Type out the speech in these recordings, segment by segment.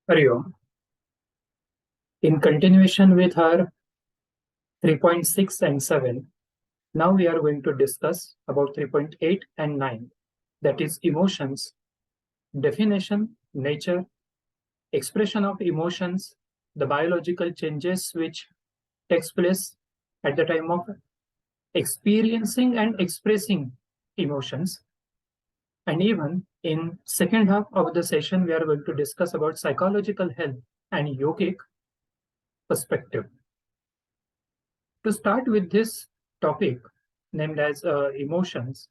Hari Om. In continuation with our 3.6 and 7, now we are going to discuss about 3.8 and 9, that is emotions, definition, nature, expression of emotions, the biological changes which takes place at the time of experiencing and expressing emotions. And even in second half of the session, we are going to discuss about psychological health and yogic perspective. To start with this topic named as emotions,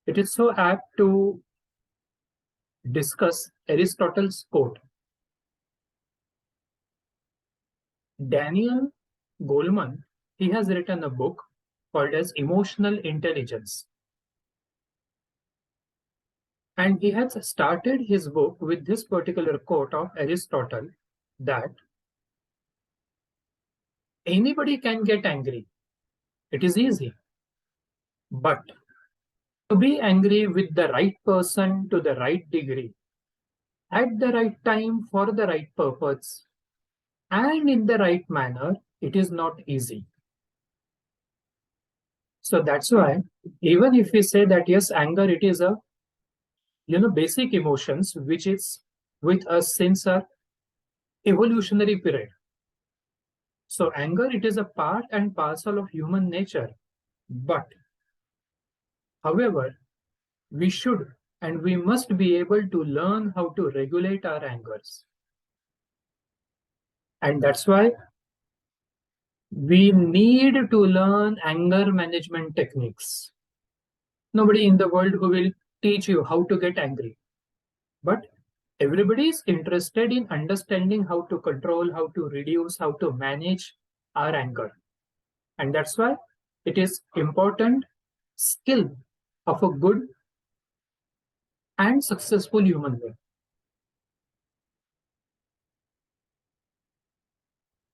it is so apt to discuss Aristotle's quote. Daniel Goleman, he has written a book called as Emotional Intelligence. And he has started his book with this particular quote of Aristotle that anybody can get angry. It is easy. But to be angry with the right person to the right degree, at the right time for the right purpose, and in the right manner, it is not easy. So that's why, even if we say that yes, anger, it is a basic emotions which is with us since our evolutionary period. So anger, it is a part and parcel of human nature. But however, we should and we must be able to learn how to regulate our angers. And that's why we need to learn anger management techniques. Nobody in the world who will teach you how to get angry. But everybody is interested in understanding how to control, how to reduce, how to manage our anger. And that's why it is important skill of a good and successful human being.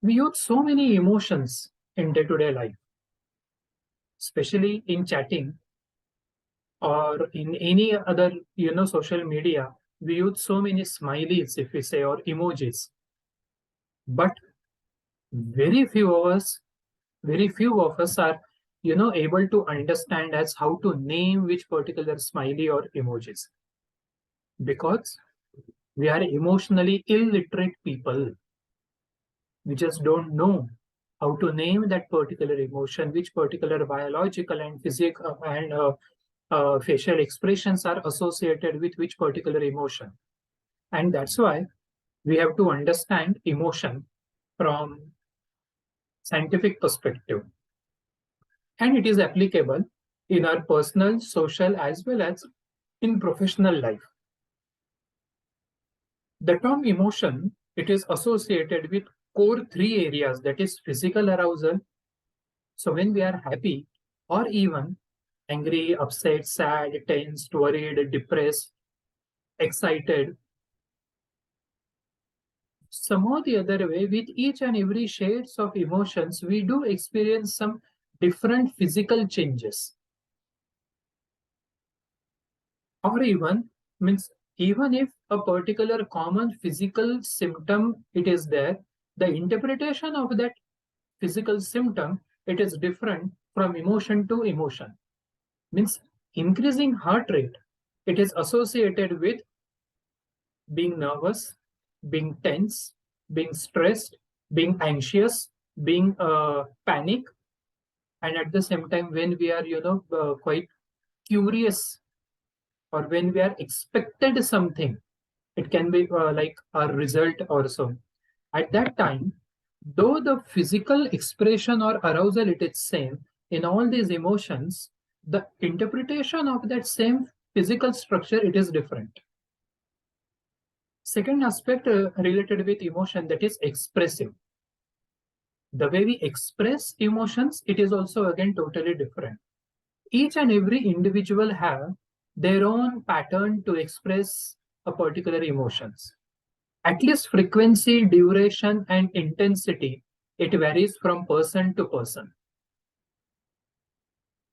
We use so many emotions in day-to-day life, especially in chatting or in any other social media. We use so many smileys, if we say, or emojis, but very few of us are able to understand as how to name which particular smiley or emojis, because we are emotionally illiterate people. We just don't know how to name that particular emotion, which particular biological and physical and facial expressions are associated with which particular emotion. And that's why we have to understand emotion from scientific perspective. And it is applicable in our personal, social, as well as in professional life. The term emotion, it is associated with core three areas, that is physical arousal. So when we are happy or even angry, upset, sad, tensed, worried, depressed, excited, some or the other way, with each and every shades of emotions, we do experience some different physical changes. Or even means even if a particular common physical symptom it is there, the interpretation of that physical symptom, it is different from emotion to emotion. Means increasing heart rate, it is associated with being nervous, being tense, being stressed, being anxious, being panic, and at the same time when we are quite curious or when we are expected something, it can be like a result also. At that time, though the physical expression or arousal it is same in all these emotions, the interpretation of that same physical structure it is different. Second aspect related with emotion, that is expressive. The way we express emotions, it is also again totally different. Each and every individual have their own pattern to express a particular emotions. At least frequency, duration, and intensity, it varies from person to person.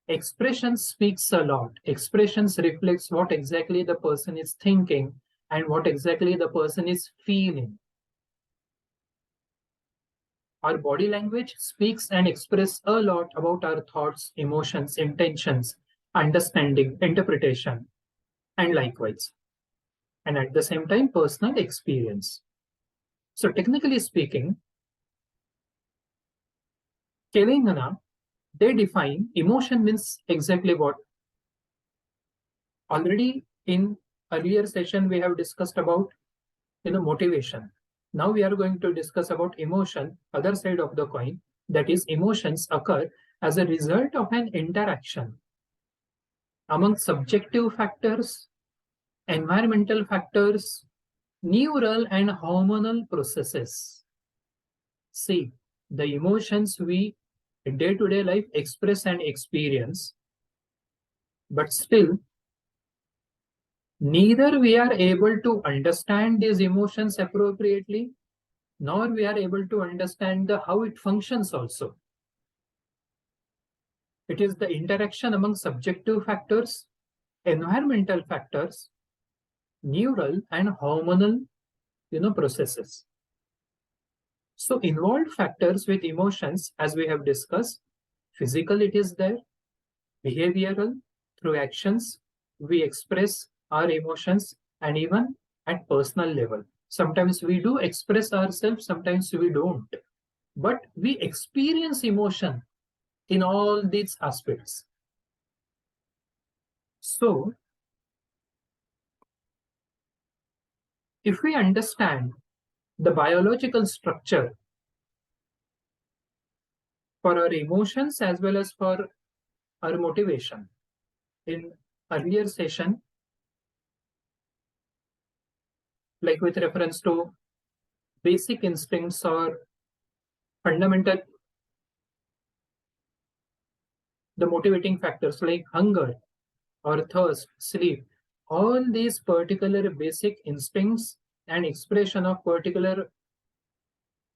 Expression speaks a lot. Expressions reflects what exactly the person is thinking and what exactly the person is feeling. Our body language speaks and expresses a lot about our thoughts, emotions, intentions, understanding, interpretation, and likewise. And at the same time, personal experience. So, technically speaking, Telangana, they define emotion means exactly what. Already in earlier session, we have discussed about motivation. Now we are going to discuss about emotion, other side of the coin, that is emotions occur as a result of an interaction among subjective factors, environmental factors, neural and hormonal processes. See, the emotions we in day-to-day life express and experience, but still neither we are able to understand these emotions appropriately, nor we are able to understand how it functions also. It is the interaction among subjective factors, environmental factors, neural and hormonal processes. So involved factors with emotions, as we have discussed, physical it is there, behavioral, through actions, we express our emotions, and even at personal level. Sometimes we do express ourselves, sometimes we don't. But we experience emotion in all these aspects. So, if we understand the biological structure for our emotions as well as for our motivation, in earlier session, like with reference to basic instincts or fundamental, the motivating factors like hunger or thirst, sleep, all these particular basic instincts and expression of particular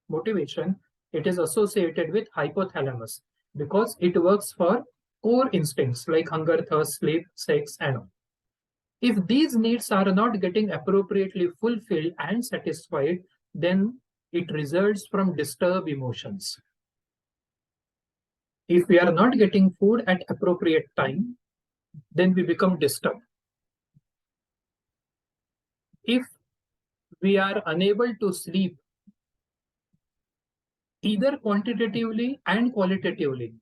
motivation, it is associated with hypothalamus because it works for core instincts like hunger, thirst, sleep, sex, and all. If these needs are not getting appropriately fulfilled and satisfied, then it results from disturbed emotions. If we are not getting food at appropriate time, then we become disturbed. If we are unable to sleep either quantitatively and qualitatively,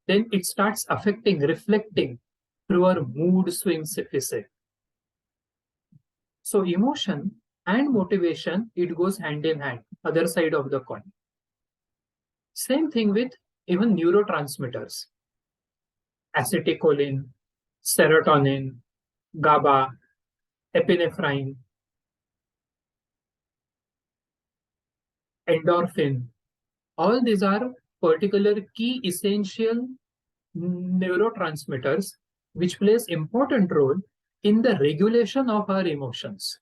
then it starts affecting, reflecting through our mood swings, if we say. So emotion and motivation, it goes hand in hand, other side of the coin. Same thing with even neurotransmitters, acetylcholine, serotonin, GABA, epinephrine, endorphin. All these are particular key essential neurotransmitters which plays important role in the regulation of our emotions.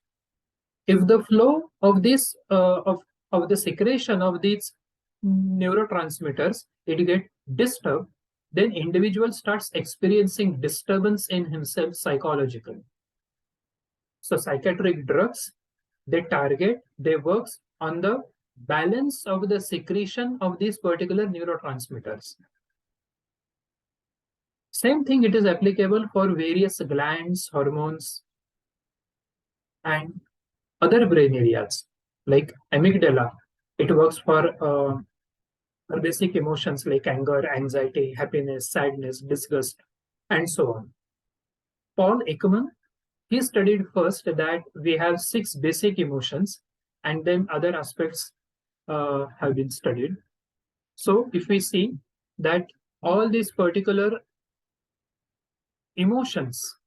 If the flow of this of the secretion of these neurotransmitters it get disturbed, then individual starts experiencing disturbance in himself psychologically. So psychiatric drugs, they works on the balance of the secretion of these particular neurotransmitters. Same thing it is applicable for various glands, hormones, and other brain areas like amygdala. It works for basic emotions like anger, anxiety, happiness, sadness, disgust, and so on. Paul Ekman, he studied first that we have 6 basic emotions, and then other aspects have been studied. So, if we see that all these particular emotions,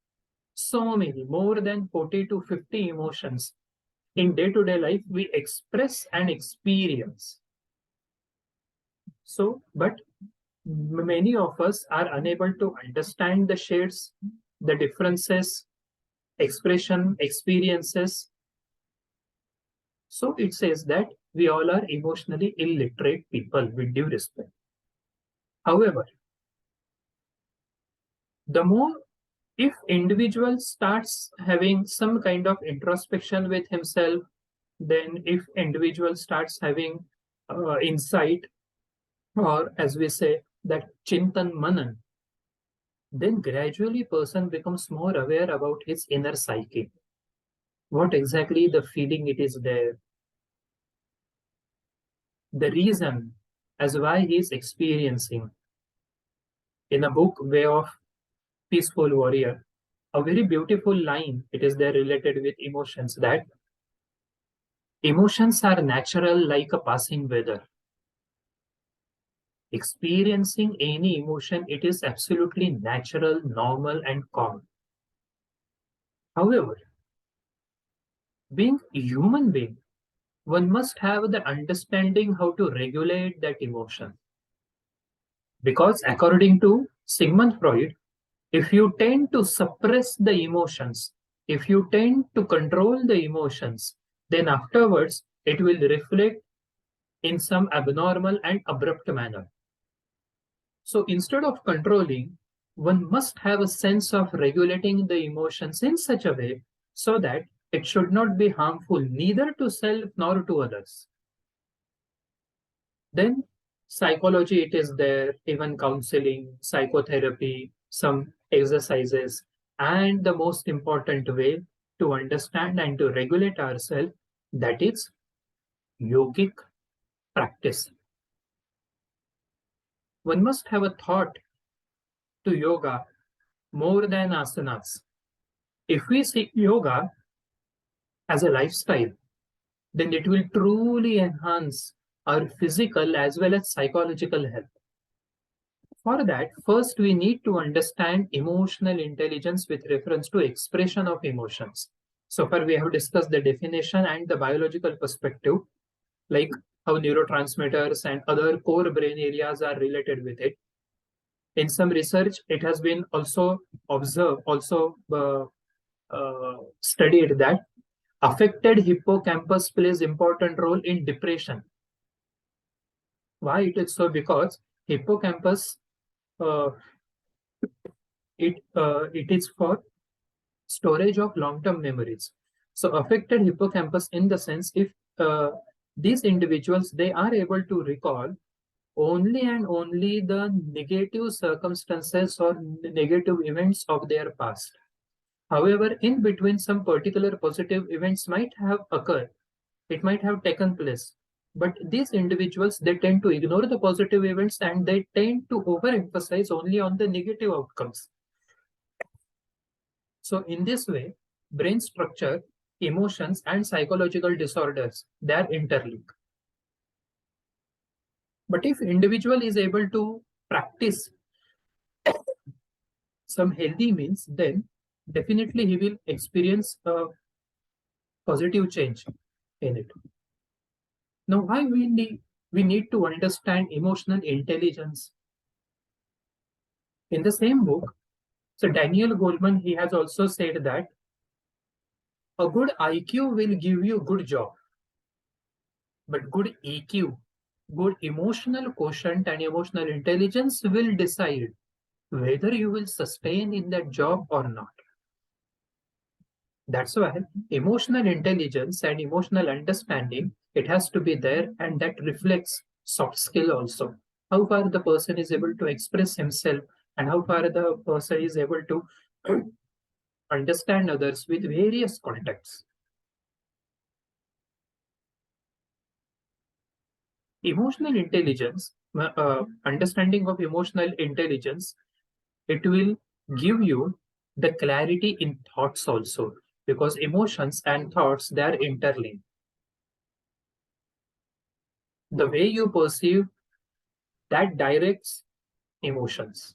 so many, more than 40 to 50 emotions in day to day life, we express and experience. So, but many of us are unable to understand the shades, the differences, expression, experiences. So it says that we all are emotionally illiterate people with due respect. However, the more If individual starts having some kind of introspection with himself, then if individual starts having insight, or as we say that chintan manan, then gradually person becomes more aware about his inner psyche, what exactly the feeling it is there, the reason as why he is experiencing. In a book Way of Peaceful Warrior, a very beautiful line it is there related with emotions, that emotions are natural like a passing weather. Experiencing any emotion, it is absolutely natural, normal, and common. However, being a human being, one must have the understanding how to regulate that emotion. Because according to Sigmund Freud, if you tend to suppress the emotions, if you tend to control the emotions, then afterwards it will reflect in some abnormal and abrupt manner. So instead of controlling, one must have a sense of regulating the emotions in such a way so that it should not be harmful neither to self nor to others. Then psychology, it is there, even counseling, psychotherapy, some exercises, and the most important way to understand and to regulate ourselves, that is yogic practice. One must have a thought to yoga more than asanas. If we see yoga as a lifestyle, then it will truly enhance our physical as well as psychological health. For that, first we need to understand emotional intelligence with reference to expression of emotions. So far, we have discussed the definition and the biological perspective, like how neurotransmitters and other core brain areas are related with it. In some research, it has been also observed, also studied that affected hippocampus plays important role in depression. Why it is so? Because hippocampus, uh, it is for storage of long-term memories. So affected hippocampus in the sense, if these individuals, they are able to recall only and only the negative circumstances or negative events of their past. However, in between, some particular positive events might have occurred, it might have taken place, but these individuals, they tend to ignore the positive events and they tend to overemphasize only on the negative outcomes. So in this way, brain structure, emotions, and psychological disorders, they are interlinked. But if individual is able to practice some healthy means, then definitely he will experience a positive change in it. Now, why we need to understand emotional intelligence? In the same book, so Daniel Goleman, he has also said that a good IQ will give you good job, but good EQ, good emotional quotient and emotional intelligence will decide whether you will sustain in that job or not. That's why emotional intelligence and emotional understanding, it has to be there, and that reflects soft skill also. How far the person is able to express himself and how far the person is able to understand others with various contexts. Emotional intelligence, understanding of emotional intelligence, it will give you the clarity in thoughts also, because emotions and thoughts, they are interlinked. The way you perceive, that directs emotions.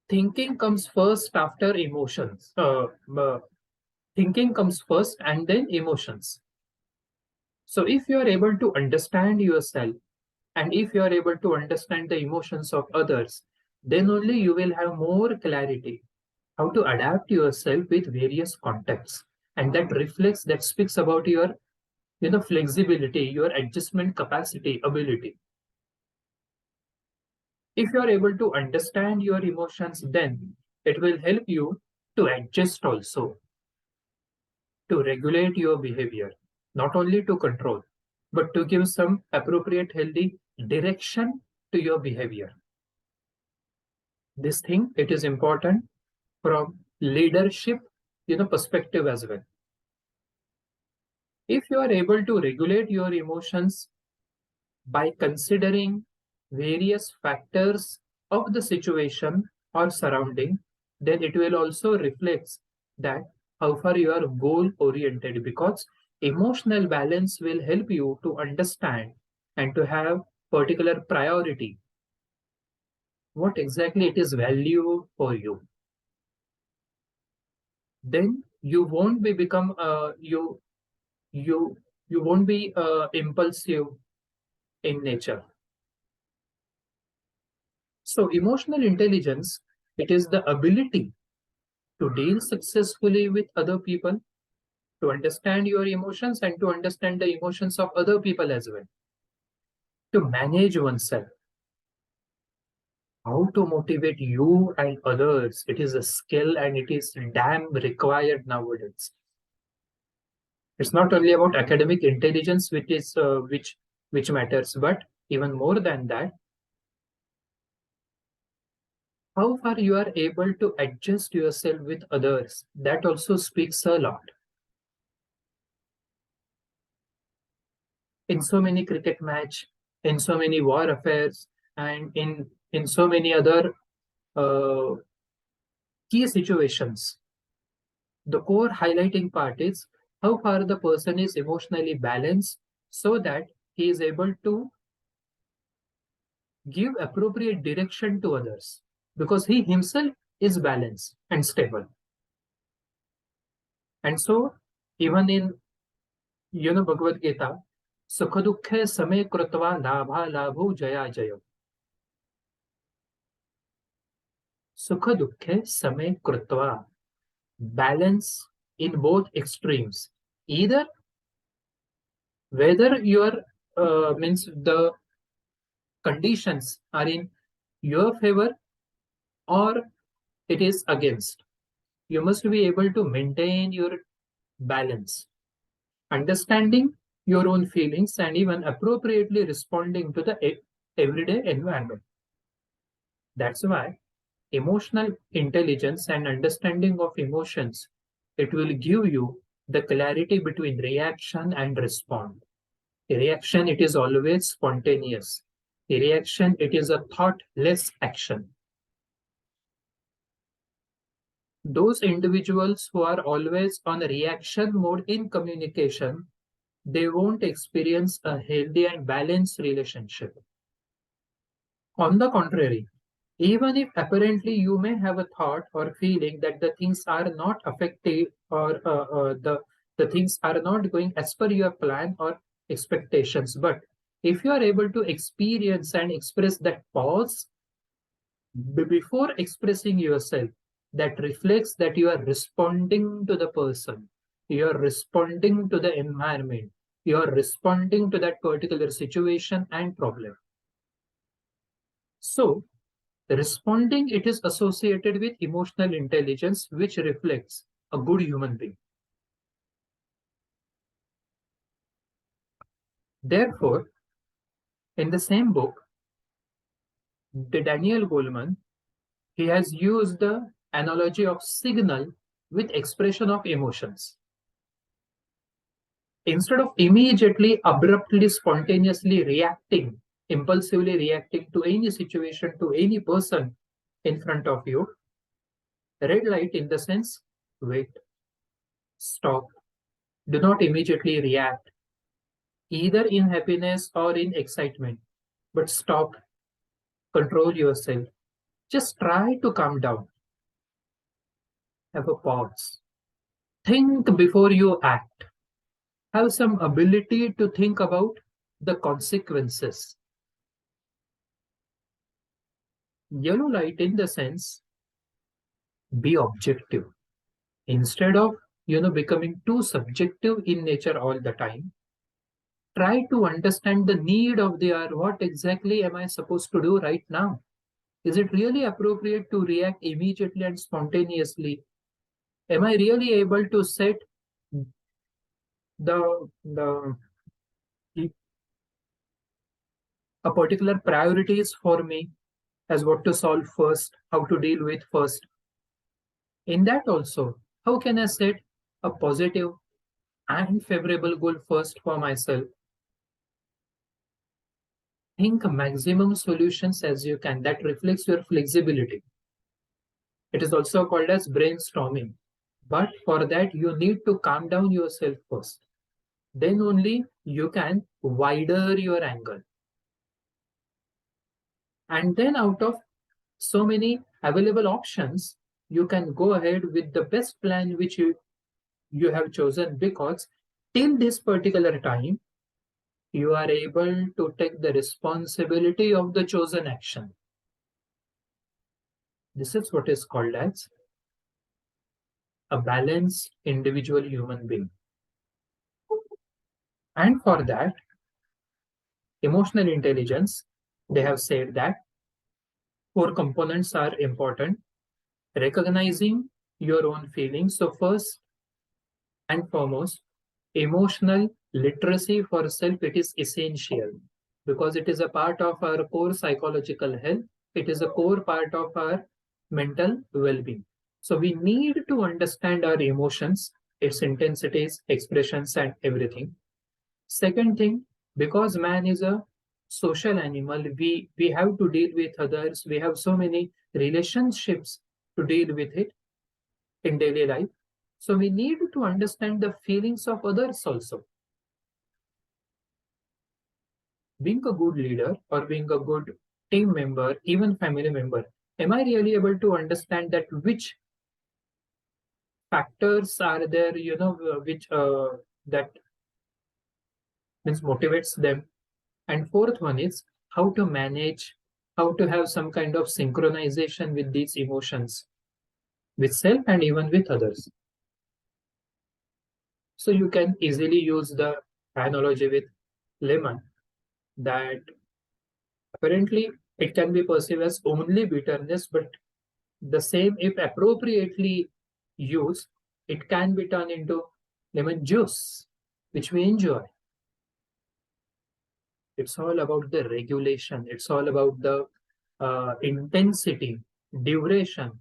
Thinking comes first after emotions. Thinking comes first and then emotions. So if you are able to understand yourself, and if you are able to understand the emotions of others, then only you will have more clarity how to adapt yourself with various contexts. And that reflects, that speaks about your flexibility, your adjustment capacity, ability. If you are able to understand your emotions, then It will help you to adjust also, to regulate your behavior, not only to control, but to give some appropriate healthy direction to your behavior. This thing, it is important from leadership, perspective as well. If you are able to regulate your emotions by considering various factors of the situation or surrounding, then it will also reflect that how far you are goal oriented, because emotional balance will help you to understand and to have particular priority, what exactly it is value for you. Then you won't be become you you won't be impulsive in nature. So emotional intelligence, it is the ability to deal successfully with other people, to understand your emotions and to understand the emotions of other people as well, to manage oneself, how to motivate you and others. It is a skill and it is damn required nowadays. It's not only about academic intelligence, which matters, but even more than that, how far you are able to adjust yourself with others. That also speaks a lot. In so many cricket match, in so many war affairs, and in so many other uh, key situations, the core highlighting part is how far the person is emotionally balanced, so that he is able to give appropriate direction to others, because he himself is balanced and stable. And so, even in Bhagavad Gita, sukha dukhe same krutva labha labhu jaya jayo. Sukha dukhe same krutva, balance in both extremes. Either whether your means the conditions are in your favor or it is against. You must be able to maintain your balance, understanding your own feelings and even appropriately responding to the everyday environment. That's why emotional intelligence and understanding of emotions, it will give you the clarity between reaction and respond. The reaction, it is always spontaneous. The reaction, it is a thoughtless action. Those individuals who are always on a reaction mode in communication, they won't experience a healthy and balanced relationship. On the contrary, even if apparently you may have a thought or feeling that the things are not effective, or the things are not going as per your plan or expectations, but if you are able to experience and express that pause before expressing yourself, that reflects that you are responding to the person, you are responding to the environment, you are responding to that particular situation and problem. So, responding, it is associated with emotional intelligence, which reflects a good human being. Therefore, in the same book, the Daniel Goleman, he has used the analogy of signal with expression of emotions. Instead of immediately, abruptly, spontaneously reacting, impulsively reacting to any situation, to any person in front of you, red light in the sense, wait, stop, do not immediately react, either in happiness or in excitement, but stop, control yourself. Just try to calm down, have a pause, think before you act, have some ability to think about the consequences. Yellow light in the sense, be objective. Instead of becoming too subjective in nature all the time, try to understand the need of the hour. What exactly am I supposed to do right now? Is it really appropriate to react immediately and spontaneously? Am I really able to set the a particular priorities for me as what to solve first, how to deal with first? In that also, how can I set a positive and favorable goal first for myself? Think maximum solutions as you can. That reflects your flexibility. It is also called as brainstorming. But for that, you need to calm down yourself first. Then only you can wider your angle. And then out of so many available options, you can go ahead with the best plan which you have chosen, because till this particular time, you are able to take the responsibility of the chosen action. This is what is called as a balanced individual human being. And for that, emotional intelligence, they have said that four components are important. Recognizing your own feelings. So, first and foremost, emotional literacy for self, it is essential because it is a part of our core psychological health. It is a core part of our mental well-being. So we need to understand our emotions, its intensities, expressions, and everything. Second thing, because man is a social animal, we have to deal with others. We have so many relationships to deal with it in daily life. So we need to understand the feelings of others also. Being a good leader or being a good team member, even family member, am I really able to understand that which factors are there, which that means motivates them? And fourth one is how to manage, how to have some kind of synchronization with these emotions, with self and even with others. So you can easily use the analogy with lemon, that apparently it can be perceived as only bitterness, but the same, if appropriately used, it can be turned into lemon juice, which we enjoy. It's all about the regulation, it's all about the intensity, duration,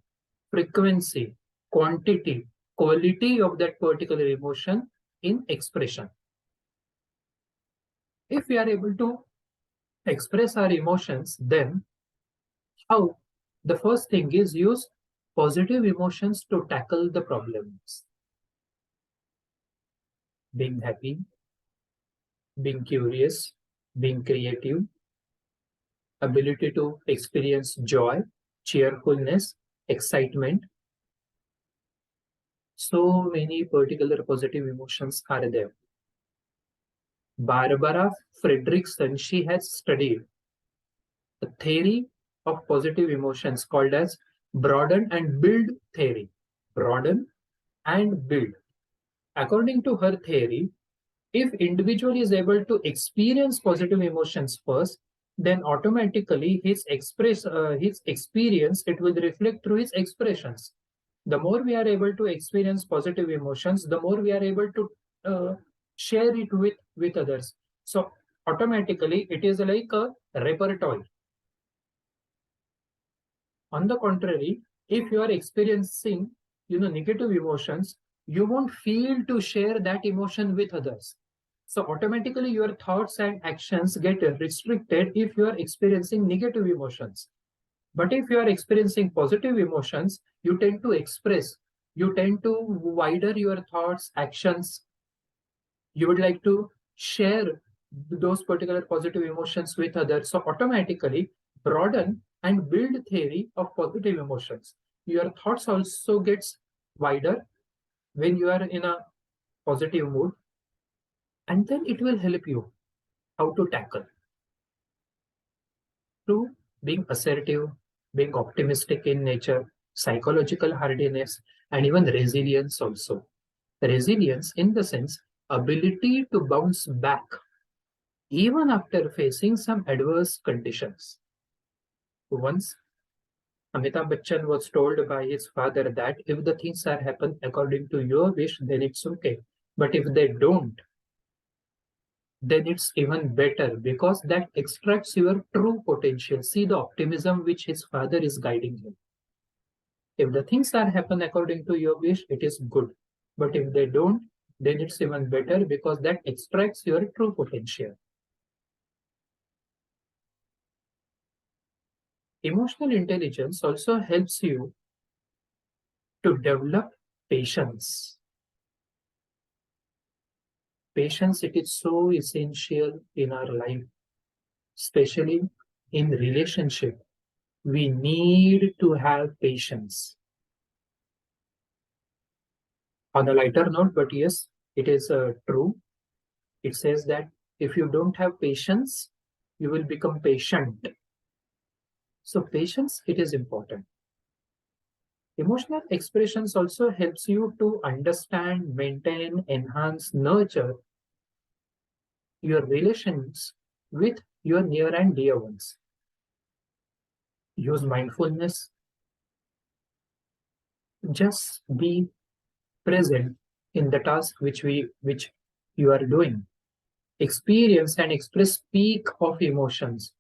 frequency, quantity, quality of that particular emotion in expression. If we are able to express our emotions, then how? The first thing is use positive emotions to tackle the problems. Being happy, being curious, being creative, ability to experience joy, cheerfulness, excitement. So many particular positive emotions are there. Barbara Fredrickson, she has studied the theory of positive emotions called as broaden and build theory. Broaden and build. According to her theory, if individual is able to experience positive emotions first, then automatically his experience, it will reflect through his expressions. The more we are able to experience positive emotions, the more we are able to uh, share it with others. So automatically it is like a repertoire. On the contrary, if you are experiencing negative emotions, you won't feel to share that emotion with others. So automatically your thoughts and actions get restricted if you are experiencing negative emotions. But if you are experiencing positive emotions, you tend to express, you tend to wider your thoughts, actions. You would like to share those particular positive emotions with others. So automatically broaden and build theory of positive emotions. Your thoughts also gets wider when you are in a positive mood, and then it will help you how to tackle through being assertive, being optimistic in nature, psychological hardiness, and even resilience also. Resilience in the sense ability to bounce back even after facing some adverse conditions. Once Amitabh Bachchan was told by his father that if the things are happen according to your wish, then it's okay. But if they don't, then it's even better because that extracts your true potential. See the optimism which his father is guiding him. If the things are happen according to your wish, it is good. But if they don't, then it's even better because that extracts your true potential. Emotional intelligence also helps you to develop patience. Patience, it is so essential in our life, especially in relationship. We need to have patience. On a lighter note, but yes, it is true. It says that if you don't have patience, you will become patient. So patience, it is important. Emotional expressions also helps you to understand, maintain, enhance, nurture your relations with your near and dear ones. Use mindfulness. Just be present in the task which you are doing. Experience and express peak of emotions.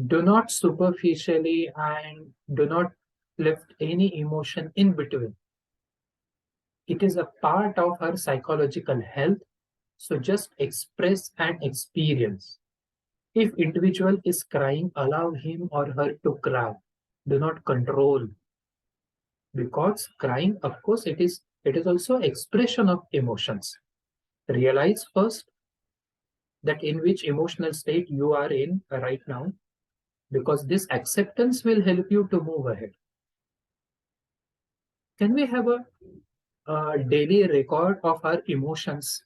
Do not superficially and do not left any emotion in between. It is a part of her psychological health. So just express and experience. If individual is crying, allow him or her to cry. Do not control because crying, of course, it is also expression of emotions. Realize first that in which emotional state you are in right now because this acceptance will help you to move ahead. Can we have a daily record of our emotions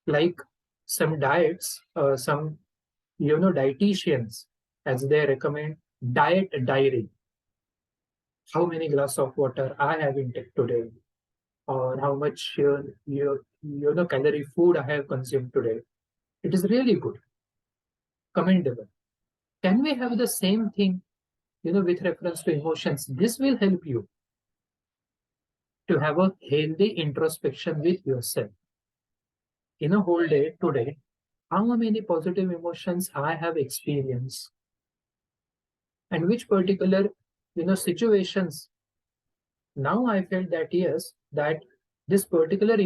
like some diets, some dietitians, as they recommend diet diary. How many glass of water I have intake today, or how much calorie food I have consumed today. It is really good, commendable. Can we have the same thing, with reference to emotions? This will help you to have a healthy introspection with yourself. In a whole day today, how many positive emotions I have experienced, and which particular situations. Now I felt that yes, that this particular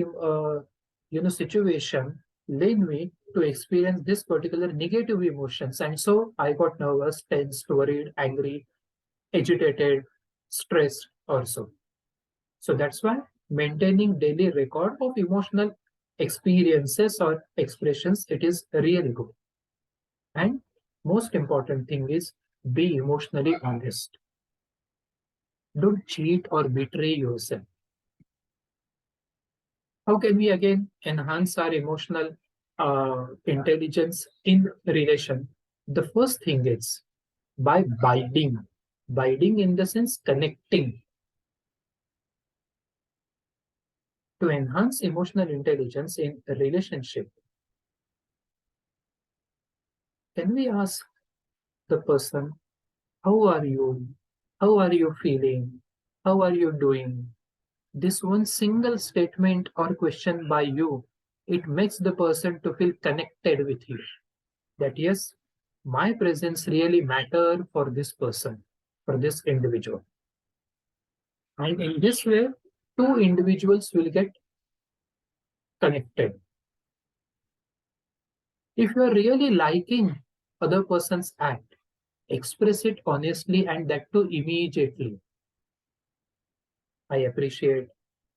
situation led me to experience this particular negative emotions, and so I got nervous, tense, worried, angry, agitated, stressed also. So that's why maintaining daily record of emotional experiences or expressions, it is really good. And most important thing is be emotionally honest. Don't cheat or betray yourself. How can we again enhance our emotional intelligence in relation? The first thing is by biding. Biding in the sense connecting. To enhance emotional intelligence in a relationship, can we ask the person, how are you? How are you feeling? How are you doing? This one single statement or question by you, it makes the person to feel connected with you. That yes, my presence really matter for this person, for this individual. And in this way, two individuals will get connected. If you are really liking other person's act, express it honestly and that too immediately. I appreciate.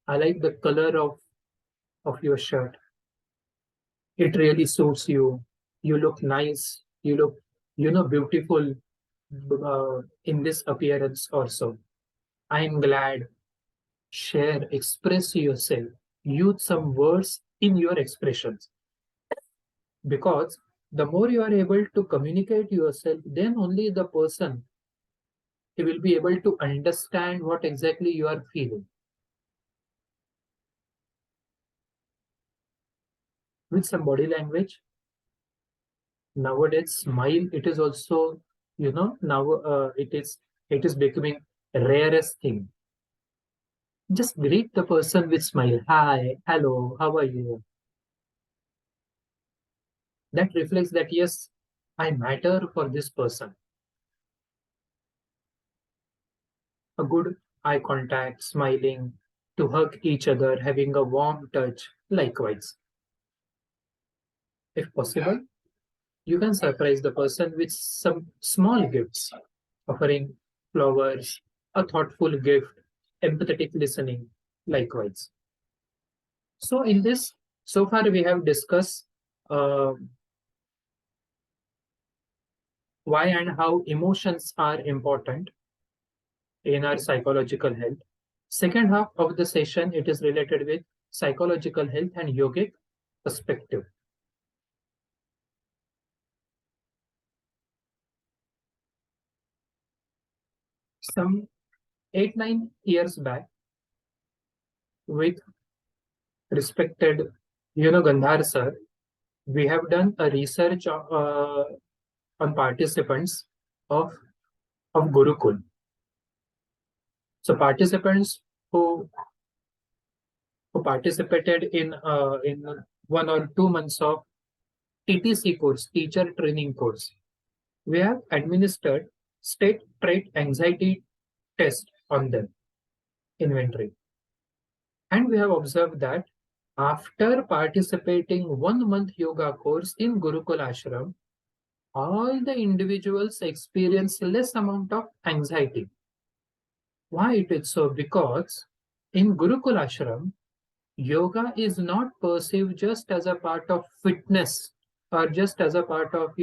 I like the color of your shirt. It really suits you. You look nice. You look, beautiful in this appearance also. I am glad. Share, express yourself. Use some words in your expressions. Because the more you are able to communicate yourself, then only the person he will be able to understand what exactly you are feeling. With some body language, nowadays smile, it is also, now it is becoming rarest thing. Just greet the person with smile. Hi, hello, how are you? That reflects that yes, I matter for this person. A good eye contact, smiling, to hug each other, having a warm touch. Likewise, if possible, you can surprise the person with some small gifts, offering flowers, a thoughtful gift, empathetic listening. Likewise. So, in this, so far we have discussed uh, why and how emotions are important in our psychological health. Second half of the session, it is related with psychological health and yogic perspective. Some 8 9 years back, with respected, Gandhar sir, we have done a research on participants of of Gurukul. So participants who who participated in 1 or 2 months of TTC course, teacher training course. We have administered state trait anxiety test on them, inventory. And we have observed that after participating 1 month yoga course in Gurukul Ashram, all the individuals experience less amount of anxiety. Why it is so? Because in Gurukul Ashram, yoga is not perceived just as a part of fitness or just as a part of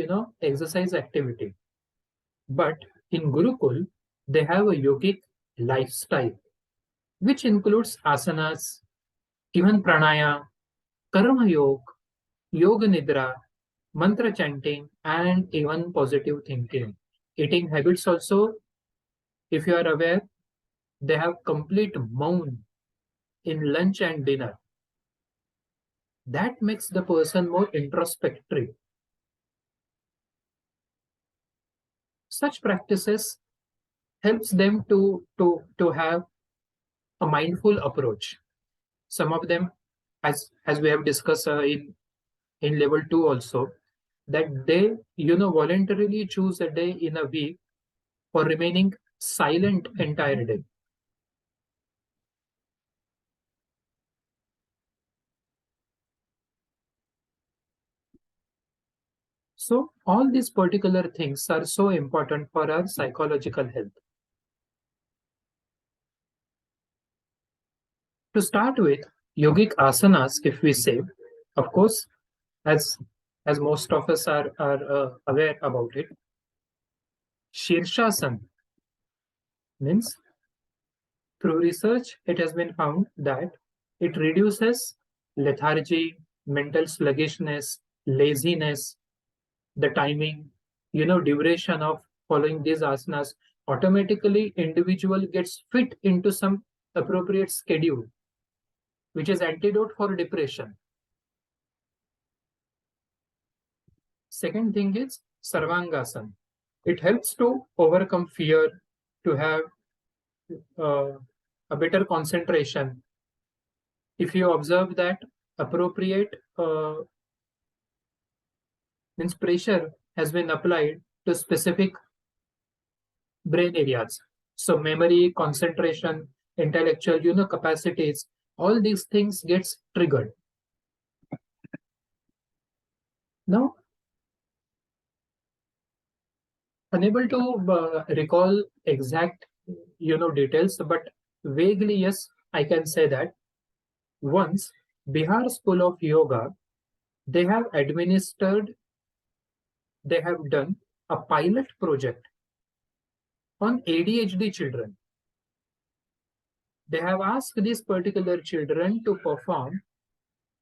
exercise activity, but in Gurukul they have a yogic lifestyle which includes asanas, even pranaya, karma yoga, yoga nidra, mantra chanting, and even positive thinking. Eating habits also, if you are aware, they have complete maun in lunch and dinner. That makes the person more introspective. Such practices helps them to have a mindful approach. Some of them, as we have discussed in level 2 also, that they voluntarily choose a day in a week for remaining silent entire day. So all these particular things are so important for our psychological health. To start with, yogic asanas, if we say, of course, as as most of us are aware about it, Shirshasan means, through research it has been found that it reduces lethargy, mental sluggishness, laziness, the timing, duration of following these asanas. Automatically individual gets fit into some appropriate schedule, which is antidote for depression. Second thing is Sarvangasana. It helps to overcome fear, to have uh, a better concentration. If you observe that appropriate means pressure has been applied to specific brain areas. So memory, concentration, intellectual, capacities, all these things gets triggered. Now, unable to recall exact, details, but vaguely, yes, I can say that once Bihar School of Yoga, they have administered, they have done a pilot project on ADHD children. They have asked these particular children to perform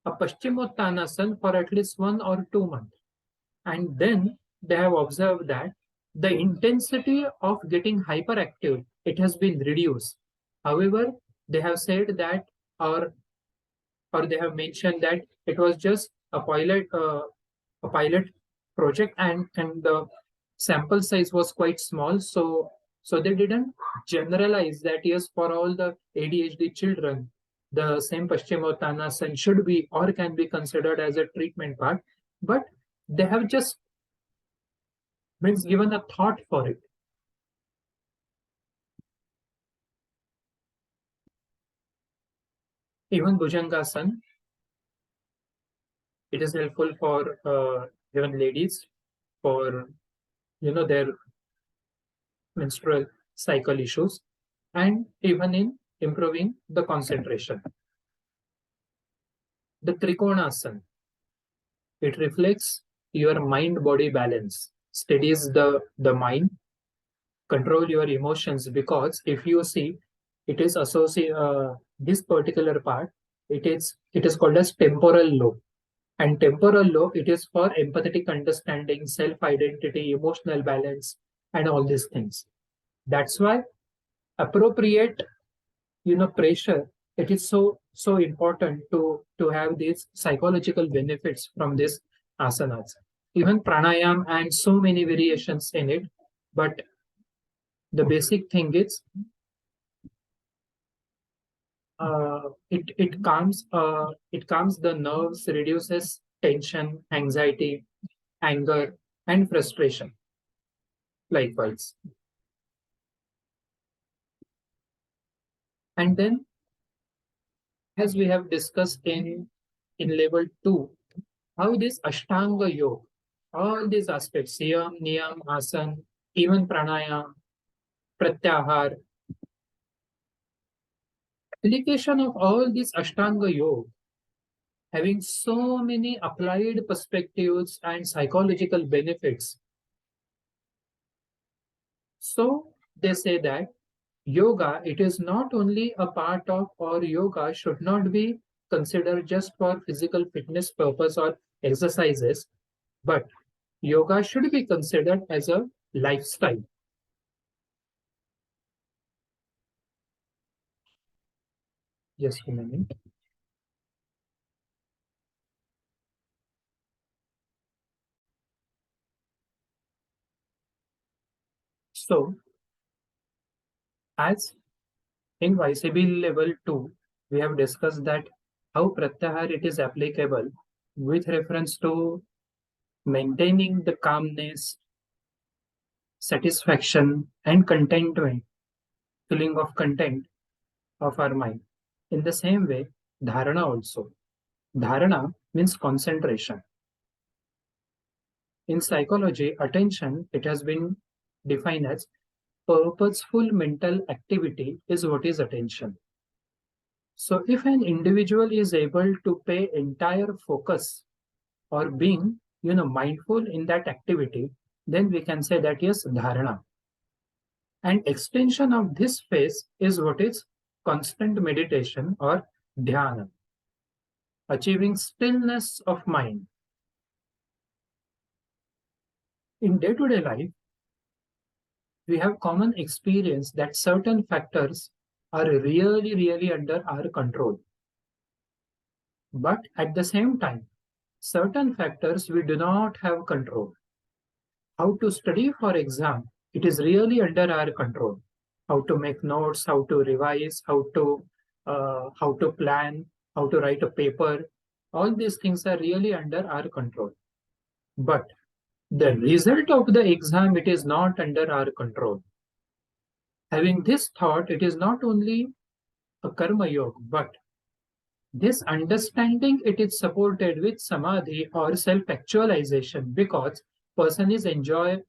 a Paschimottanasana for at least 1 or 2 months. And then they have observed that the intensity of getting hyperactive, it has been reduced. However, they have said that, or or they have mentioned that it was just a pilot project, and the sample size was quite small. So So they didn't generalize that, yes, for all the ADHD children, the same Paschimottanasana should be or can be considered as a treatment part, but they have just means given a thought for it. Even Bhujangasana, it is helpful for even ladies for their menstrual cycle issues, and even in improving the concentration. The Trikonasana, it reflects your mind body balance, steadies the mind, control your emotions, because if you see, it is associated, this particular part, it is called as temporal lobe. And temporal lobe, it is for empathetic understanding, self identity, emotional balance, and all these things. That's why appropriate pressure, it is so important to have these psychological benefits from this asanas. Even pranayam and so many variations in it, but the basic thing is it calms the nerves, reduces tension, anxiety, anger, and frustration likewise. And then, as we have discussed in level 2, how this Ashtanga Yoga, all these aspects, Yam, Niyam, Asan, even Pranayam, Pratyahar, application of all these Ashtanga Yoga, having so many applied perspectives and psychological benefits. So they say that yoga, it is not only a part of, or yoga should not be considered just for physical fitness purpose or exercises, but yoga should be considered as a lifestyle. Yes, Himani. So, as in YCB level 2, we have discussed that how Pratyahar it is applicable with reference to maintaining the calmness, satisfaction, and contentment, feeling of content of our mind. In the same way, dharana also. Dharana means concentration. In psychology, attention, it has been defined as purposeful mental activity is what is attention. So if an individual is able to pay entire focus or being, mindful in that activity, then we can say that yes, dharana. And extension of this phase is what is constant meditation or dhyana, achieving stillness of mind. In day-to-day life, we have common experience that certain factors are really, really under our control. But at the same time, certain factors we do not have control. How to study for exam, it is really under our control. How to make notes, how to revise, how to plan, how to write a paper, all these things are really under our control. But the result of the exam, it is not under our control. Having this thought, it is not only a karma yoga, but this understanding, it is supported with samadhi or self-actualization, because person is enjoy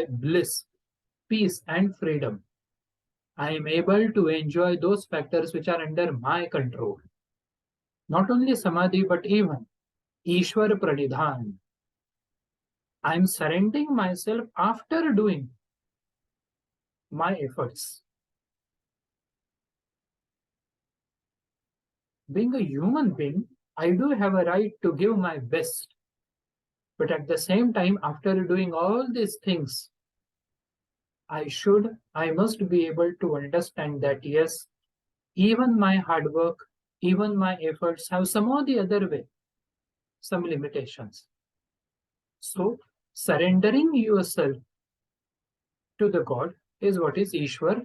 bliss, peace, and freedom. I am able to enjoy those factors which are under my control. Not only samadhi, but even Ishwar Pranidhan. I am surrendering myself after doing my efforts. Being a human being, I do have a right to give my best. But at the same time, after doing all these things, I must be able to understand that yes, even my hard work, even my efforts have some or the other way, some limitations. So, surrendering yourself to the God, is what is Ishwar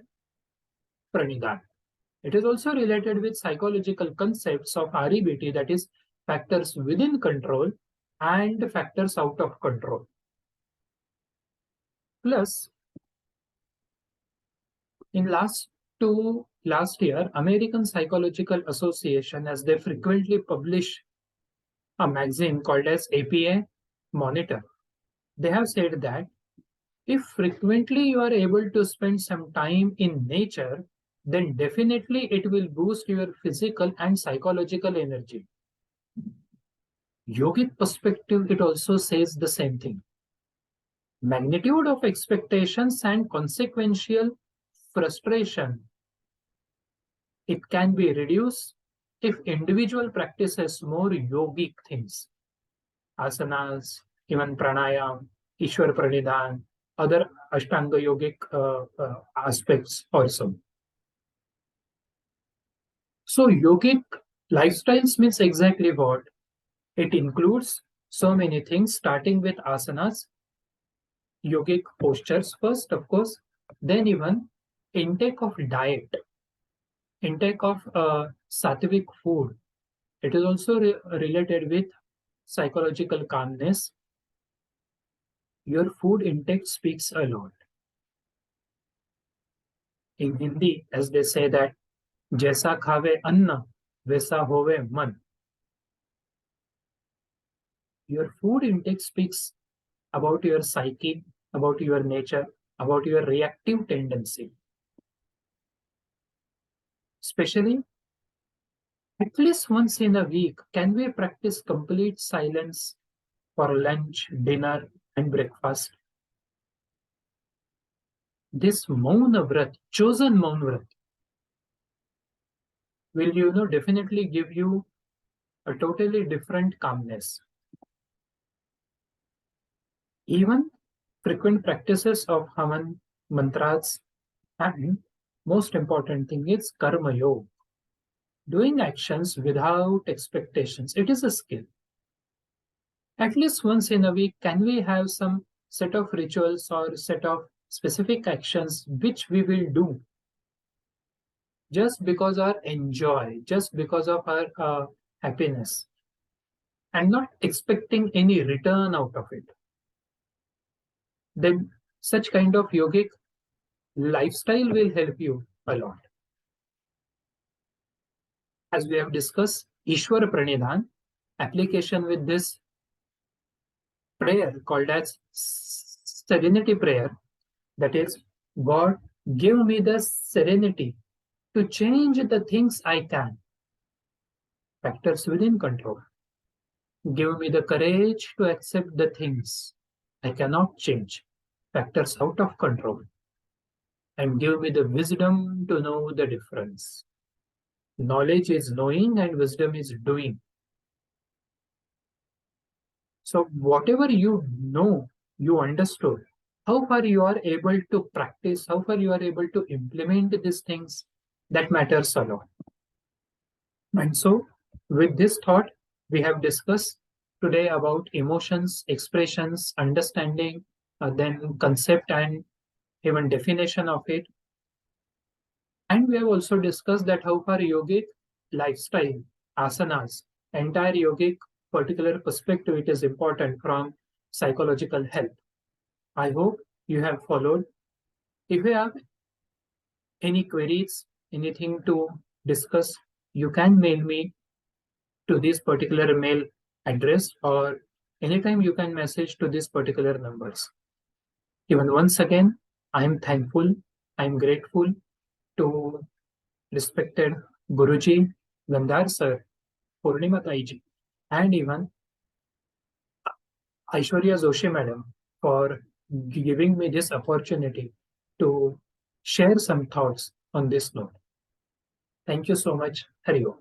Pranidhan. It is also related with psychological concepts of REBT, that is factors within control and factors out of control. Plus, in last year, American Psychological Association, as they frequently publish a magazine called as APA Monitor, they have said that if frequently you are able to spend some time in nature, then definitely it will boost your physical and psychological energy. Yogic perspective, it also says the same thing. Magnitude of expectations and consequential frustration, it can be reduced if individual practices more yogic things, asanas, even pranayam, Ishwar Pranidhan, other Ashtanga yogic aspects also. So yogic lifestyles means exactly what? It includes so many things, starting with asanas, yogic postures first, of course, then even intake of diet, intake of sattvic food. It is also related with psychological calmness. Your food intake speaks a lot. In Hindi, as they say that, जैसा खावे अन्न, वैसा होवे मन. Your food intake speaks about your psyche, about your nature, about your reactive tendency. Especially, at least once in a week, can we practice complete silence for lunch, dinner, and breakfast? This Mauna Vrat, chosen Mauna Vrat, will definitely give you a totally different calmness. Even frequent practices of Haman mantras, and most important thing is Karma Yoga. Doing actions without expectations. It is a skill. At least once in a week, can we have some set of rituals or set of specific actions which we will do just because our enjoy, just because of our happiness, and not expecting any return out of it? Then such kind of yogic lifestyle will help you a lot. As we have discussed, Ishwar Pranidhan, application with this prayer called as serenity prayer, that is, God, give me the serenity to change the things I can, factors within control. Give me the courage to accept the things I cannot change, factors out of control. And give me the wisdom to know the difference. Knowledge is knowing and wisdom is doing. So whatever you know, you understood, how far you are able to practice, how far you are able to implement these things, that matters a lot. And so with this thought, we have discussed today about emotions, expressions, understanding, then concept and even definition of it. And we have also discussed that how far yogic lifestyle, asanas, entire yogic particular perspective, it is important from psychological health. I hope you have followed. If you have any queries, anything to discuss, you can mail me to this particular mail address, or anytime you can message to these particular numbers. Even once again, I am thankful, I am grateful to respected Guruji, Gandhar sir, Purnima Taiji, and even Aishwarya Joshi madam for giving me this opportunity to share some thoughts on this note. Thank you so much. Hari Om.